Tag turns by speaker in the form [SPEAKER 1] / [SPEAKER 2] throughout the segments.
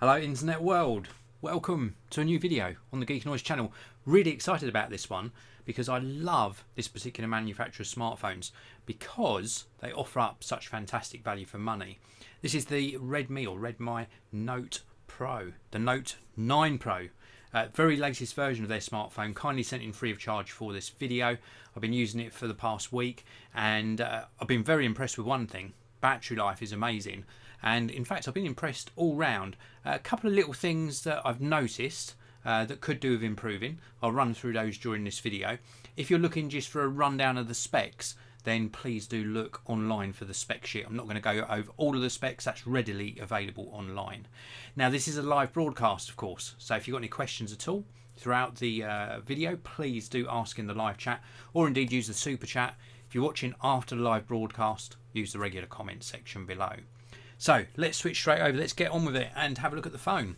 [SPEAKER 1] Hello internet world, welcome to a new video on the Geek Noise channel. Really excited about this one because I love this particular manufacturer's smartphones because they offer up such fantastic value for money. This is the Redmi Note Pro, the Note 9 Pro. Very latest version of their smartphone, kindly sent in free of charge for this video. I've been using it for the past week and I've been very impressed with one thing. Battery life is amazing, and in fact I've been impressed all round. A couple of little things that I've noticed that could do with improving. I'll run through those during this video. If you're looking just for a rundown of the specs, then please do look online for the spec sheet. I'm not going to go over all of the specs, that's readily available online. Now this is a live broadcast of course, so if you've got any questions at all throughout the video, please do ask in the live chat, or indeed use the super chat. If you're watching after the live broadcast, use the regular comment section below. So let's switch straight over, let's get on with it and have a look at the phone.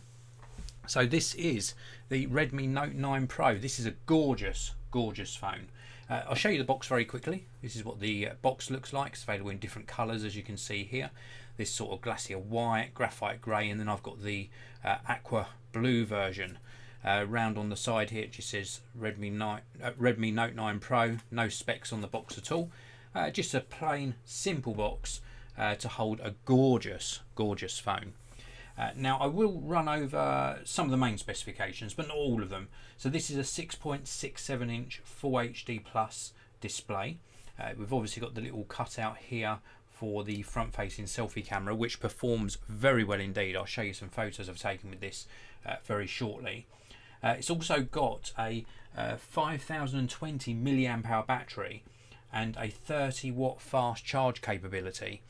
[SPEAKER 1] So this is the Redmi Note 9 Pro. This is a gorgeous phone. I'll show you the box very quickly. This is what the box looks like. It's available in different colours as you can see here. This sort of glacier white, graphite grey, and then I've got the aqua blue version. Round on the side here it just says Redmi Note 9 Pro. No specs on the box at all. Just a plain simple box to hold a gorgeous phone. Now I will run over some of the main specifications, but not all of them. So this is a 6.67 inch Full HD Plus display. We've obviously got the little cutout here for the front facing selfie camera, which performs very well indeed. I'll show you some photos I've taken with this very shortly. It's also got a 5020 milliamp hour battery and a 30 watt fast charge capability.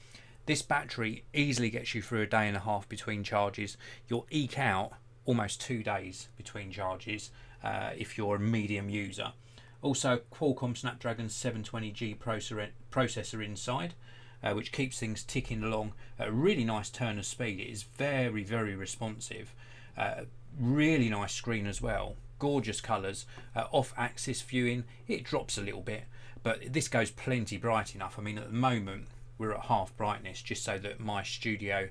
[SPEAKER 1] This battery easily gets you through a day and a half between charges. You'll eke out almost 2 days between charges if you're a medium user. Also Qualcomm Snapdragon 720G processor inside, which keeps things ticking along at a really nice turn of speed. It is very responsive. Really nice screen as well. Gorgeous colours. Off-axis viewing, it drops a little bit, but this goes plenty bright enough. I mean, at the moment we're at half brightness just so that my studio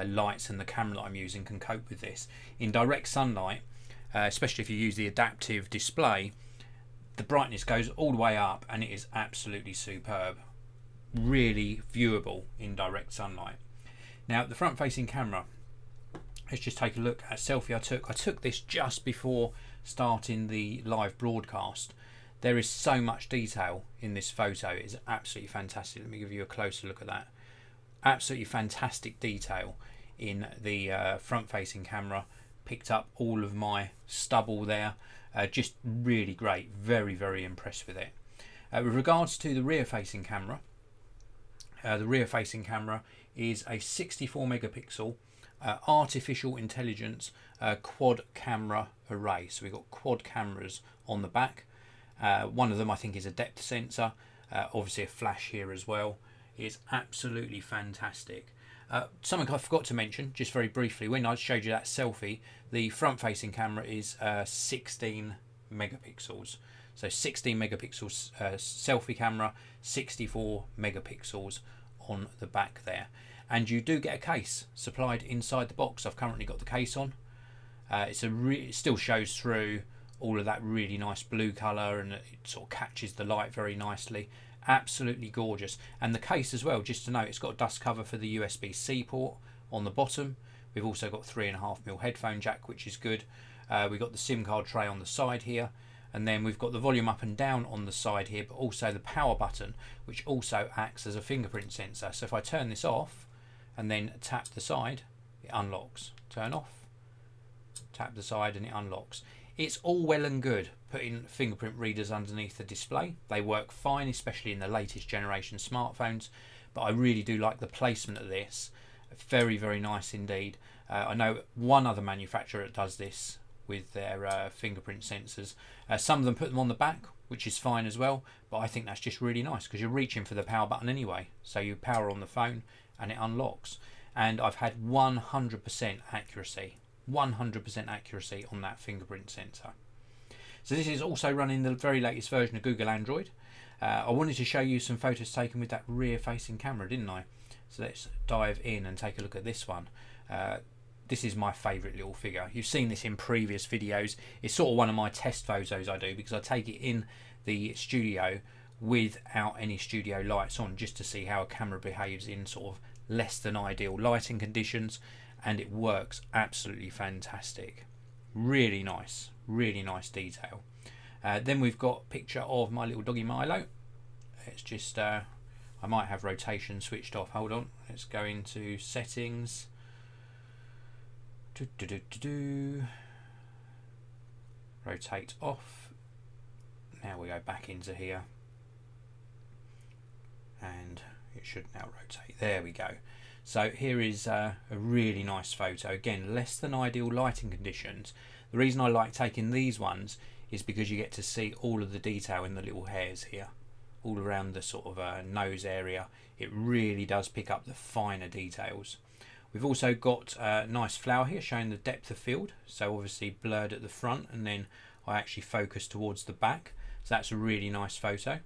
[SPEAKER 1] lights and the camera that I'm using can cope with this. In direct sunlight, especially if you use the adaptive display, the brightness goes all the way up and it is absolutely superb. Really viewable in direct sunlight. Now the front facing camera, let's just take a look at a selfie I took this just before starting the live broadcast. There is so much detail in this photo. It is absolutely fantastic. Let me give you a closer look at that. Absolutely fantastic detail in the front facing camera. Picked up all of my stubble there. Just really great. Very impressed with it. With regards to the rear facing camera, is a 64 megapixel artificial intelligence quad camera array. So we've got quad cameras on the back. One of them I think is a depth sensor, obviously a flash here as well. It's absolutely fantastic. Something I forgot to mention just very briefly, when I showed you that selfie, the front facing camera is 16 megapixels. So 16 megapixels selfie camera, 64 megapixels on the back there. And you do get a case supplied inside the box. I've currently got the case on. It still shows through all of that really nice blue colour, and it sort of catches the light very nicely. Absolutely gorgeous. And the case as well, just to note, it's got a dust cover for the USB-C port on the bottom. We've also got 3.5mm headphone jack, which is good. We've got the SIM card tray on the side here, and then we've got the volume up and down on the side here, but also the power button, which also acts as a fingerprint sensor. So if I turn this off and then tap the side, it unlocks. Turn off, tap the side, and it unlocks. It's all well and good putting fingerprint readers underneath the display. They work fine, especially in the latest generation smartphones, but I really do like the placement of this. Very nice indeed. I know one other manufacturer that does this with their fingerprint sensors. Some of them put them on the back, which is fine as well, but I think that's just really nice because you're reaching for the power button anyway. So you power on the phone and it unlocks. And I've had 100% accuracy. 100% accuracy on that fingerprint sensor. So this is also running the very latest version of Google Android. I wanted to show you some photos taken with that rear facing camera, didn't I? So let's dive in and take a look at this one. this is my favourite little figure. You've seen this in previous videos. It's sort of one of my test photos I do, because I take it in the studio without any studio lights on, just to see how a camera behaves in sort of less than ideal lighting conditions, and it works absolutely fantastic. Really nice detail. Then we've got a picture of my little doggy Milo. It's just I might have rotation switched off. Hold on, let's go into settings. Rotate off. Now we go back into here, and it should now rotate. There we go. So here is a really nice photo. Again, less than ideal lighting conditions. The reason I like taking these ones is because you get to see all of the detail in the little hairs here, all around the sort of nose area. It really does pick up the finer details. We've also got a nice flower here showing the depth of field, so obviously blurred at the front, and then I actually focus towards the back, so that's a really nice photo.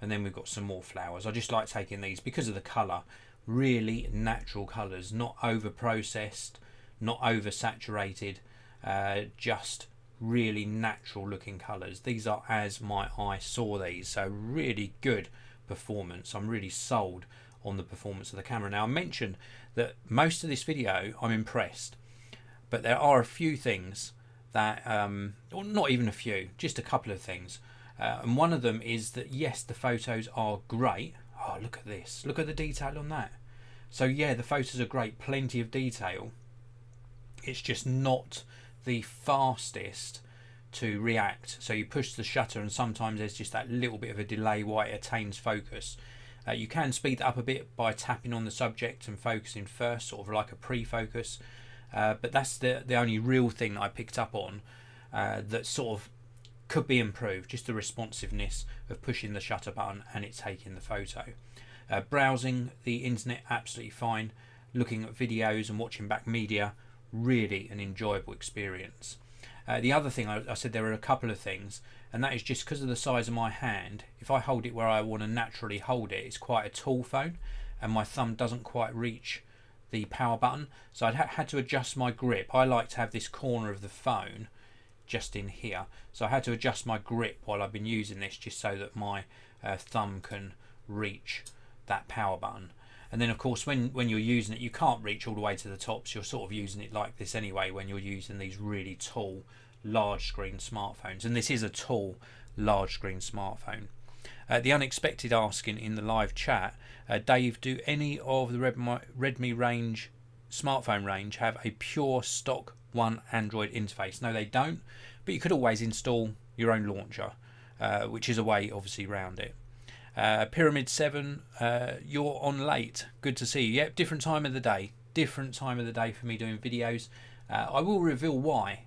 [SPEAKER 1] And then we've got some more flowers. I just like taking these because of the colour. Really natural colours, not over processed, not over saturated, just really natural looking colours. These are as my eye saw these, so really good performance. I'm really sold on the performance of the camera. Now, I mentioned that most of this video I'm impressed, but there are a few things that, or not even a few, just a couple of things. And one of them is that yes, the photos are great. Oh, look at this. Look at the detail on that. So yeah, the photos are great. Plenty of detail. It's just not the fastest to react. So you push the shutter and sometimes there's just that little bit of a delay while it attains focus. You can speed that up a bit by tapping on the subject and focusing first, sort of like a pre-focus. But that's the only real thing that I picked up on that sort of could be improved, just the responsiveness of pushing the shutter button and it taking the photo. Browsing the internet, absolutely fine. Looking at videos and watching back media, really an enjoyable experience. The other thing, I said there are a couple of things, and that is just because of the size of my hand. If I hold it where I want to naturally hold it, it's quite a tall phone and my thumb doesn't quite reach the power button, so I'd had to adjust my grip. I like to have this corner of the phone just in here, so I had to adjust my grip while I've been using this, just so that my thumb can reach that power button. And then of course when you're using it, you can't reach all the way to the top, so you're sort of using it like this anyway when you're using these really tall large screen smartphones, and this is a tall large screen smartphone. The unexpected asking in the live chat, Dave, do any of the Redmi range smartphone range have a pure stock one Android interface? No, they don't, but you could always install your own launcher, which is a way obviously around it. Pyramid 7, you're on late. Good to see you. Yep, different time of the day. Different time of the day for me doing videos. I will reveal why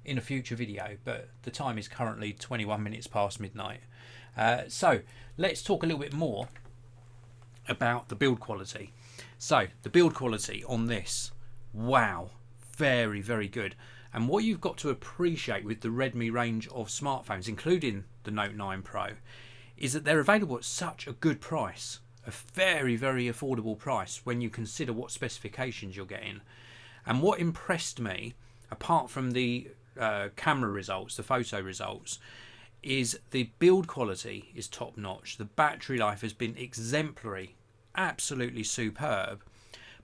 [SPEAKER 1] in a future video, but the time is currently 21 minutes past midnight. So let's talk a little bit more about the build quality. So the build quality on this, wow, very, very good. And what you've got to appreciate with the Redmi range of smartphones, including the Note 9 Pro, is that they're available at such a good price, a very, very affordable price when you consider what specifications you're getting. And what impressed me, apart from the camera results, the photo results, is the build quality is top notch. The battery life has been exemplary, absolutely superb,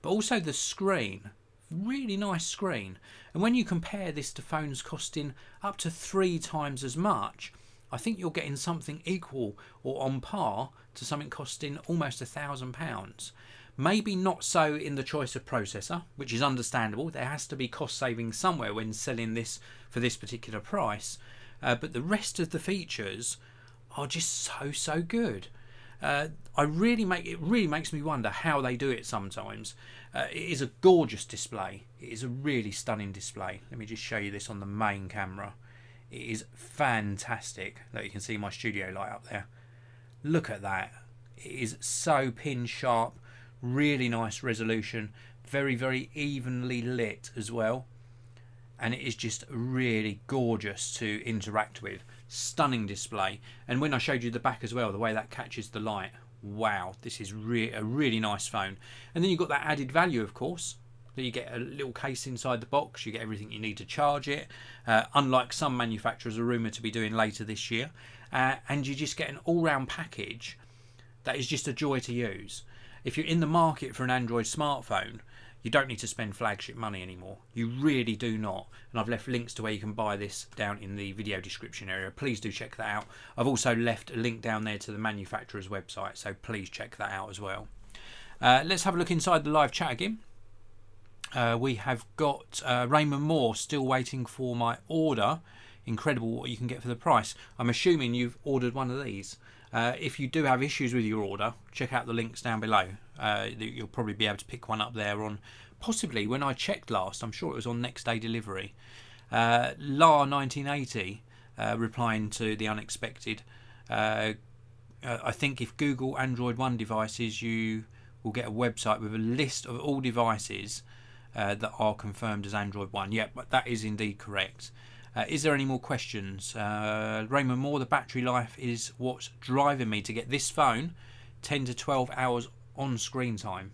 [SPEAKER 1] but also the screen, really nice screen. And when you compare this to phones costing up to 3 times as much, I think you're getting something equal or on par to something costing almost £1,000. Maybe not so in the choice of processor, which is understandable. There has to be cost savings somewhere when selling this for this particular price. But the rest of the features are just so good. It really makes me wonder how they do it sometimes. It is a gorgeous display. It is a really stunning display. Let me just show you this on the main camera. It is fantastic. Look, you can see my studio light up there. Look at that. It is so pin sharp. Really nice resolution. Very, very evenly lit as well. And it is just really gorgeous to interact with. Stunning display. And when I showed you the back as well, the way that catches the light, wow, this is a really nice phone. And then you've got that added value, of course, that you get a little case inside the box, you get everything you need to charge it, unlike some manufacturers are rumoured to be doing later this year, and you just get an all-round package that is just a joy to use. If you're in the market for an Android smartphone, you don't need to spend flagship money anymore. You really do not. And I've left links to where you can buy this down in the video description area. Please do check that out. I've also left a link down there to the manufacturer's website, so please check that out as well. Let's have a look inside the live chat again. We have got Raymond Moore still waiting for my order. Incredible what you can get for the price. I'm assuming you've ordered one of these. If you do have issues with your order, check out the links down below. You'll probably be able to pick one up there on, possibly when I checked last, I'm sure it was on next day delivery. La1980 replying to the unexpected. I think if Google Android One devices, you will get a website with a list of all devices that are confirmed as Android One. Yeah, but that is indeed correct. Is there any more questions? Raymond Moore, the battery life is what's driving me to get this phone 10 to 12 hours on screen time.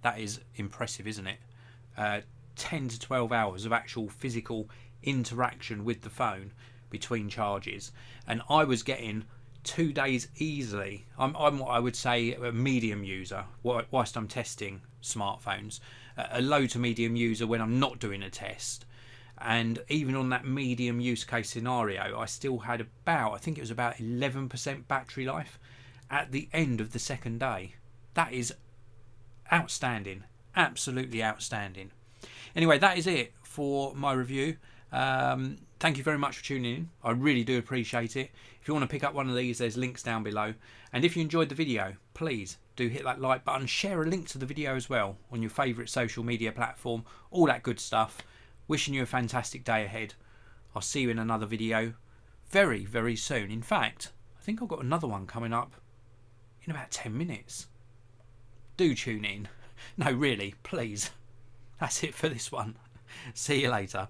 [SPEAKER 1] That is impressive, isn't it? 10 to 12 hours of actual physical interaction with the phone between charges. And I was getting 2 days easily. I'm what I would say a medium user whilst I'm testing smartphones. A low to medium user when I'm not doing a test. And even on that medium use case scenario, I still had I think it was about 11% battery life at the end of the second day. That is outstanding, absolutely outstanding. Anyway, that is it for my review. Thank you very much for tuning in. I really do appreciate it. If you want to pick up one of these, there's links down below. And if you enjoyed the video, please do hit that like button, share a link to the video as well on your favourite social media platform, all that good stuff. Wishing you a fantastic day ahead. I'll see you in another video very, very soon. In fact, I think I've got another one coming up in about 10 minutes. Do tune in. No, really, please. That's it for this one. See you later.